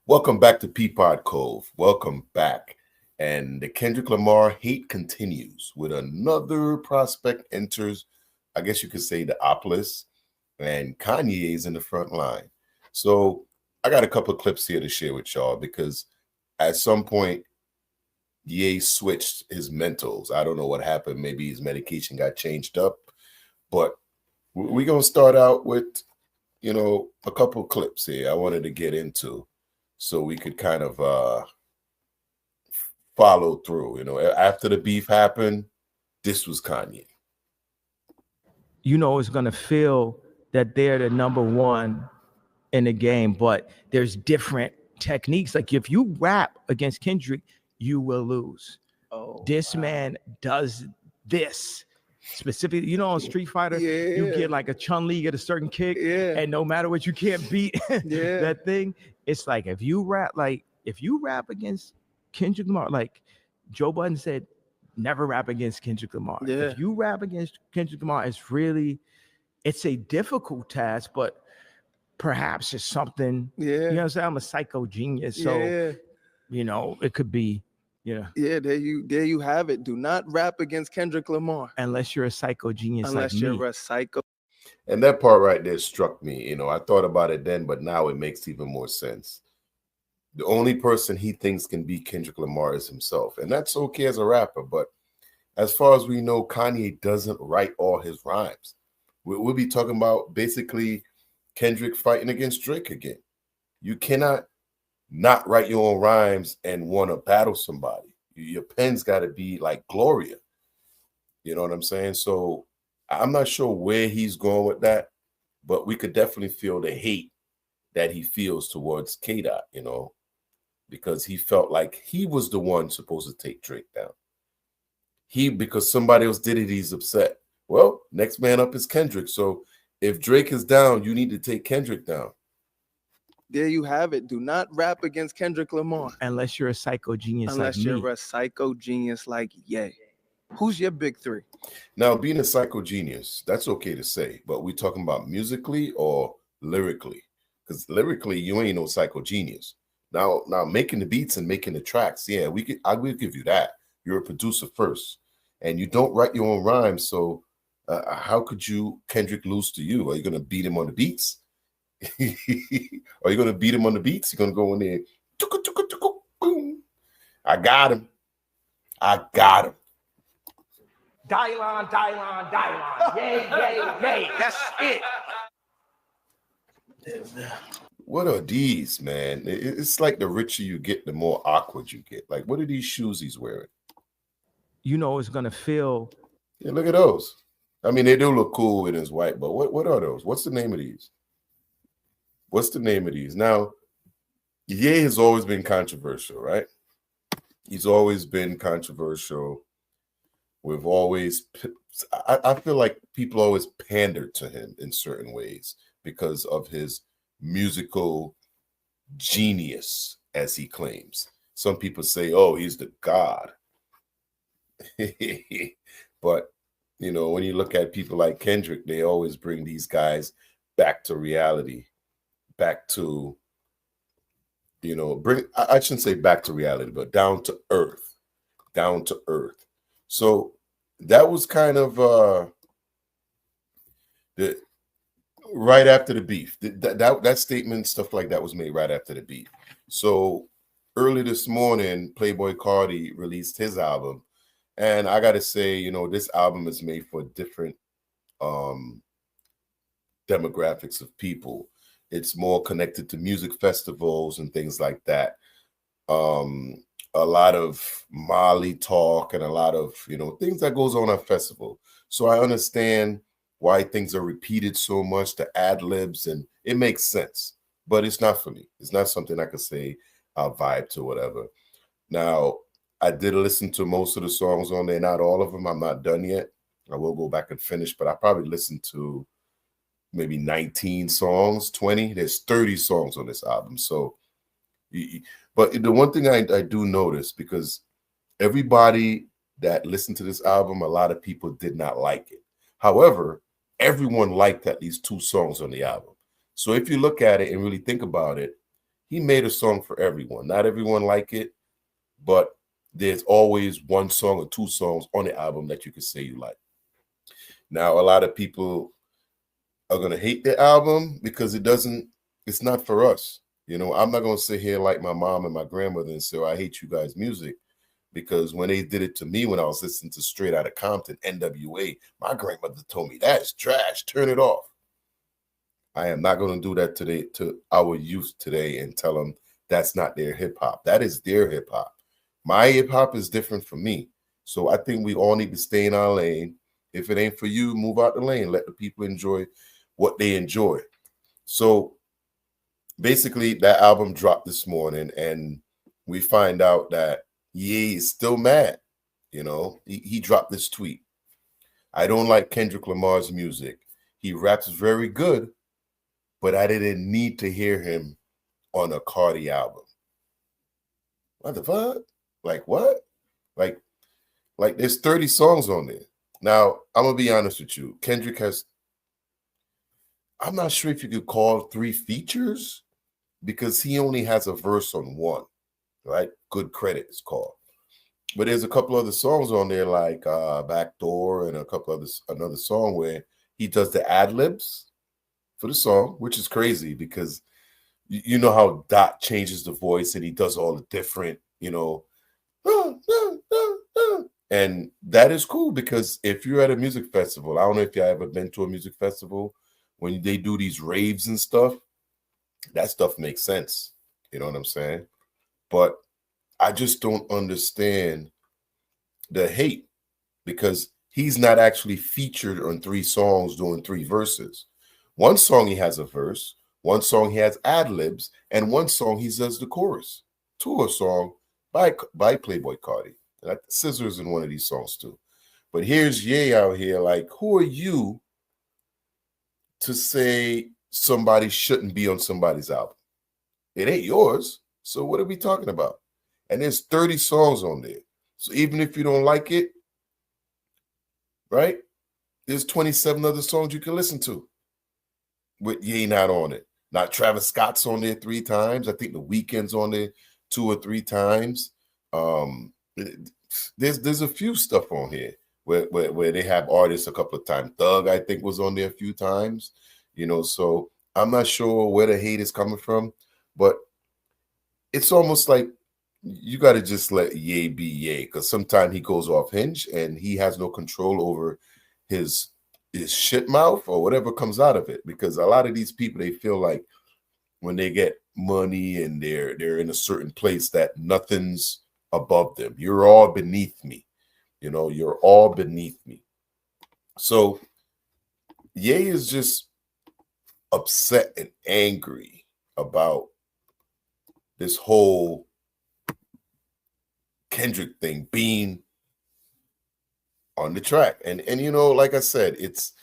Welcome back to Peapod Cove. Welcome back. And the Kendrick Lamar hate continues with another prospect enters, I guess you could say, the Opolis, and Kanye is in the front line. So I got a couple of clips here to share with y'all because at some point, Ye switched his mentals. I don't know what happened. Maybe his medication got changed up. But we're going to start out with, a couple of clips here I wanted to get into so we could kind of follow through. After the beef happened, this was Kanye. It's going to feel that they're the number one in the game, but there's different techniques. Like if you rap against Kendrick, you will lose. This man does this specifically. On Street Fighter, you get like a Chun-Li, get a certain kick, and no matter what, you can't beat that thing. It's like if you rap against Kendrick Lamar, like Joe Budden said, never rap against Kendrick Lamar. If you rap against Kendrick Lamar, it's a difficult task, but perhaps it's something. You know what I'm saying? I'm a psycho genius, so it could be. Yeah, there you have it. Do not rap against Kendrick Lamar unless you're a psycho genius. Unless like you're me. a psycho. And that part right there struck me. I thought about it then, but now it makes even more sense. The only person he thinks can beat Kendrick Lamar is himself, and that's okay as a rapper. But as far as we know, Kanye doesn't write all his rhymes. We'll be talking about basically Kendrick fighting against Drake again. You cannot not write your own rhymes and want to battle somebody. Your pen's got to be like Gloria. You know what I'm saying? So I'm not sure where he's going with that, but we could definitely feel the hate that he feels towards K-Dot, because he felt like he was the one supposed to take Drake down. Because somebody else did it, he's upset. Well, next man up is Kendrick. So if Drake is down, you need to take Kendrick down. There you have it. Do not rap against Kendrick Lamar unless you're a psycho genius. Unless like you're me. a psycho genius like Ye. Who's your big three? Now, being a psycho genius, that's okay to say, but we talking about musically or lyrically? Because lyrically, you ain't no psycho genius. Now, making the beats and making the tracks, I will give you that. You're a producer first, and you don't write your own rhymes. So, how could Kendrick lose to you? Are you gonna beat him on the beats? Are you gonna beat him on the beats? You're gonna go in there, boom. I got him. Dylon. Yay. That's it. What are these, man? It's like the richer you get, the more awkward you get. Like, what are these shoes he's wearing? It's gonna feel. Yeah, look at those. I mean, they do look cool with his white, but what are those? What's the name of these? Now, Ye has always been controversial, right? He's always been controversial. I feel like people always pander to him in certain ways because of his musical genius, as he claims. Some people say, oh, he's the god. But, when you look at people like Kendrick, they always bring these guys back to reality. Back to, I shouldn't say back to reality, but down to earth. So that was kind of right after the beef. That statement, stuff like that was made right after the beef. So early this morning, Playboi Carti released his album. And I got to say, this album is made for different demographics of people. It's more connected to music festivals and things like that. A lot of Molly talk and a lot of, things that goes on at festival. So I understand why things are repeated so much, the ad libs, and it makes sense. But it's not for me. It's not something I could say I'll vibe to, whatever. Now, I did listen to most of the songs on there, not all of them. I'm not done yet. I will go back and finish, but I probably listened to maybe 19 songs, 20. There's 30 songs on this album. So, but the one thing I do notice, because everybody that listened to this album, a lot of people did not like it. However, everyone liked at least 2 songs on the album. So if you look at it and really think about it, he made a song for everyone. Not everyone like it, but there's always one song or two songs on the album that you can say you like. Now, a lot of people are gonna hate the album because it's not for us. You know, I'm not gonna sit here like my mom and my grandmother and say, oh, I hate you guys' music. Because when they did it to me when I was listening to Straight Outta Compton, NWA, my grandmother told me that's trash, turn it off. I am not going to do that today to our youth today and tell them that's not their hip hop. That is their hip hop. My hip hop is different from me. So I think we all need to stay in our lane. If it ain't for you, move out the lane. Let the people enjoy what they enjoy. So basically, that album dropped this morning, and we find out that Ye is still mad. You know, he dropped this tweet. I don't like Kendrick Lamar's music. He raps very good, but I didn't need to hear him on a Carti album. What the fuck? Like what? Like there's 30 songs on there. Now, I'm gonna be honest with you. Kendrick has, I'm not sure if you could call 3 features because he only has a verse on one, right? Good Credit is called. But there's a couple other songs on there like Backdoor and a couple others, another song where he does the ad-libs for the song, which is crazy because you know how Dot changes the voice and he does all the different, you know, and that is cool because if you're at a music festival, I don't know if you ever been to a music festival, when they do these raves and stuff, that stuff makes sense. You know what I'm saying? But I just don't understand the hate because he's not actually featured on 3 songs doing 3 verses. One song he has a verse, one song he has ad-libs, and one song he does the chorus to a song by Playboi Carti. And Scissor's in one of these songs too. But here's Ye out here like, who are you to say somebody shouldn't be on somebody's album? It ain't yours. So what are we talking about? And there's 30 songs on there. So even if you don't like it, right? There's 27 other songs you can listen to with Ye not on it. Now Travis Scott's on there 3 times. I think The Weeknd's on there 2 or 3 times. There's a few stuff on here where they have artists a couple of times. Thug, I think, was on there a few times. You know, so I'm not sure where the hate is coming from, but it's almost like you got to just let Ye be Ye, because sometimes he goes off hinge and he has no control over his shit mouth or whatever comes out of it. Because a lot of these people, they feel like when they get money and they're in a certain place that nothing's above them. You're all beneath me. You know, you're all beneath me. So Ye is just upset and angry about this whole Kendrick thing being on the track. And you know, like I said, it's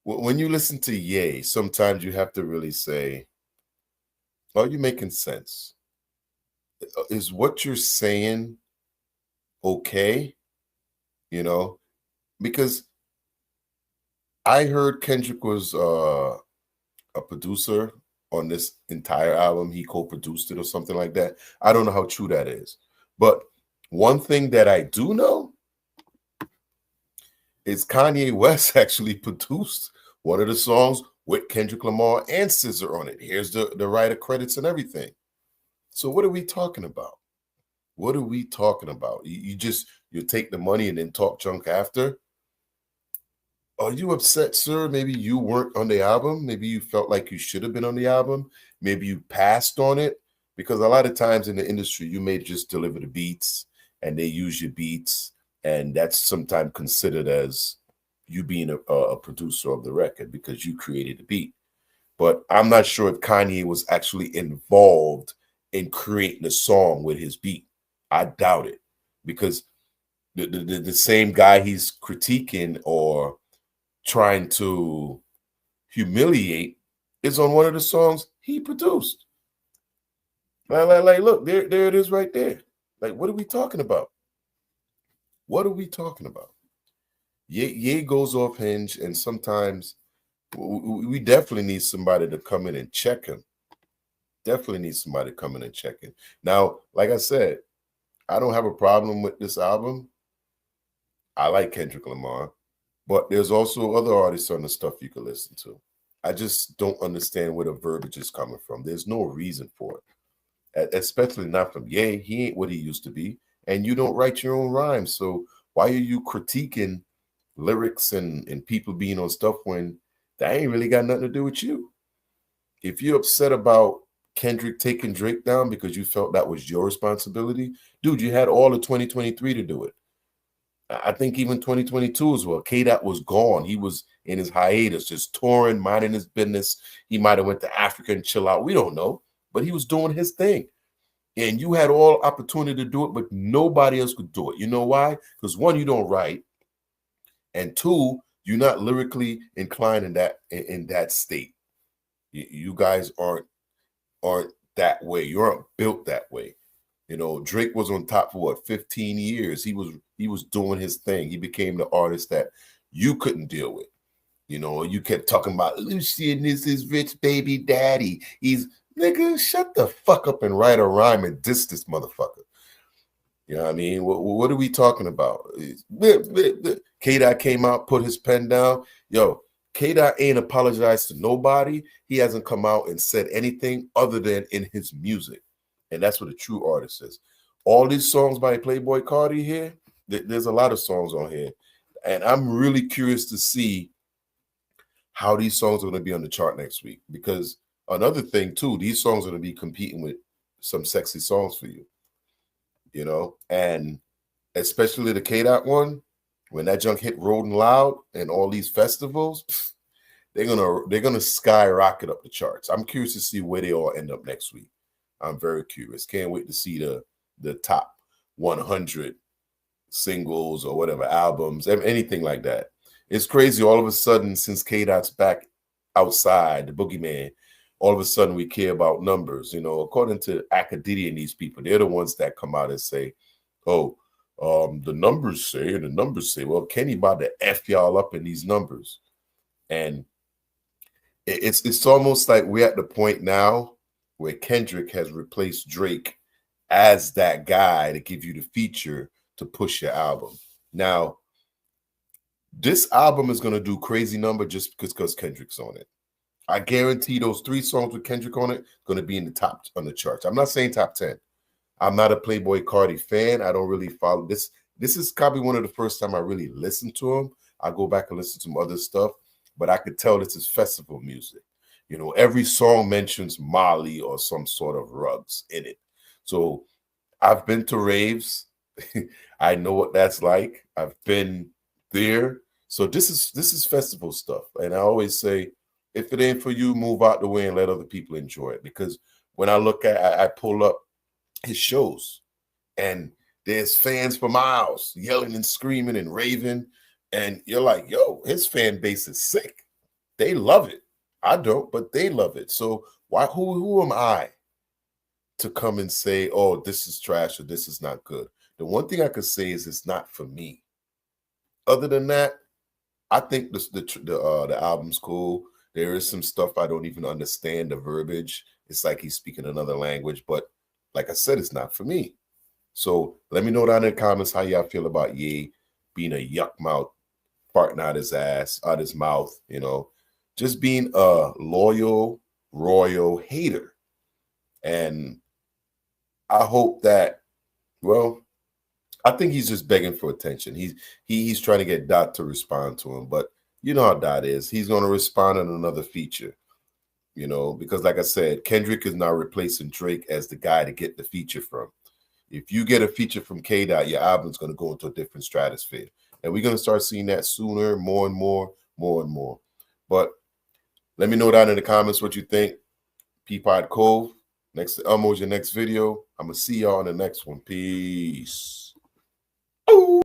when you listen to Ye, sometimes you have to really say, are you making sense? Is what you're saying okay? You know, because I heard Kendrick was a producer on this entire album. He co-produced it or something like that. I don't know how true that is. But one thing that I do know is Kanye West actually produced one of the songs with Kendrick Lamar and Scissor on it. Here's the writer credits and everything. So what are we talking about? What are we talking about? You take the money and then talk junk after? Are you upset, sir? Maybe you weren't on the album. Maybe you felt like you should have been on the album. Maybe you passed on it. Because a lot of times in the industry, you may just deliver the beats and they use your beats. And that's sometimes considered as you being a producer of the record because you created the beat. But I'm not sure if Kanye was actually involved in creating a song with his beat. I doubt it. Because the same guy he's critiquing or trying to humiliate is on one of the songs he produced. Like, look, there it is right there. Like, what are we talking about? What are we talking about? Ye goes off hinge, and sometimes we definitely need somebody to come in and check him. Definitely needs somebody coming and checking. Now, like I said, I don't have a problem with this album. I like Kendrick Lamar, but there's also other artists on the stuff you can listen to. I just don't understand where the verbiage is coming from. There's no reason for it, especially not from Ye. He ain't what he used to be, and you don't write your own rhymes. So why are you critiquing lyrics and people being on stuff when that ain't really got nothing to do with you? If you're upset about Kendrick taking Drake down because you felt that was your responsibility, dude, you had all of 2023 to do it. I think even 2022 as well. K-Dot was gone. He was in his hiatus, just touring, minding his business. He might have went to Africa and chill out. We don't know, but he was doing his thing. And you had all opportunity to do it, but nobody else could do it. You know why? Because one, you don't write, and two, you're not lyrically inclined in that state. You guys aren't that way. You aren't built that way. You know, Drake was on top for what, 15 years. He was doing his thing. He became the artist that you couldn't deal with. You know, you kept talking about Lucian is his rich baby daddy. He's nigga, shut the fuck up and write a rhyme and diss this motherfucker. You know what I mean? What are we talking about? K-Dot came out, put his pen down. Yo, K-Dot ain't apologized to nobody. He hasn't come out and said anything other than in his music. And that's what a true artist is. All these songs by Playboi Carti here, there's a lot of songs on here. And I'm really curious to see how these songs are going to be on the chart next week. Because another thing, too, these songs are going to be competing with some sexy songs for you. You know? And especially the K-Dot one, when that junk hit Rolling Loud and all these festivals, they're gonna skyrocket up the charts. I'm curious to see where they all end up next week. I'm very curious. Can't wait to see the top 100 singles or whatever albums, anything like that. It's crazy. All of a sudden, since K-Dot's back outside, the boogeyman, all of a sudden we care about numbers. You know, according to Academia and these people, they're the ones that come out and say, "Oh, the numbers say," and the numbers say, "Well, Kenny about to F y'all up in these numbers," and it's almost like we're at the point now where Kendrick has replaced Drake as that guy to give you the feature to push your album. Now, this album is going to do crazy number just because Kendrick's on it. I guarantee those 3 songs with Kendrick on it going to be in the top on the charts. I'm not saying top 10. I'm not a Playboi Carti fan. I don't really follow this. This is probably one of the first time I really listened to him. I go back and listen to some other stuff, but I could tell this is festival music. You know, every song mentions Molly or some sort of rugs in it. So I've been to raves. I know what that's like. I've been there. So this is festival stuff. And I always say, if it ain't for you, move out the way and let other people enjoy it. Because when I look at, I pull up his shows and there's fans for miles yelling and screaming and raving. And you're like, yo, his fan base is sick. They love it. I don't, but they love it. So who am I to come and say, oh, this is trash or this is not good? The one thing I could say is it's not for me. Other than that, I think the album's cool. There is some stuff I don't even understand the verbiage. It's like he's speaking another language, but like I said, it's not for me. So let me know down in the comments how y'all feel about Ye being a yuck mouth, farting out his ass, out his mouth, you know, just being a loyal, royal hater. And I hope that, well, I think he's just begging for attention. He's trying to get Dot to respond to him, but you know how Dot is. He's going to respond in another feature, you know, because like I said, Kendrick is now replacing Drake as the guy to get the feature from. If you get a feature from K-Dot, your album's going to go into a different stratosphere. And we're going to start seeing that sooner, more and more. But let me know down in the comments what you think. Peapod Cove, next to Elmo's your next video. I'm going to see y'all in the next one. Peace.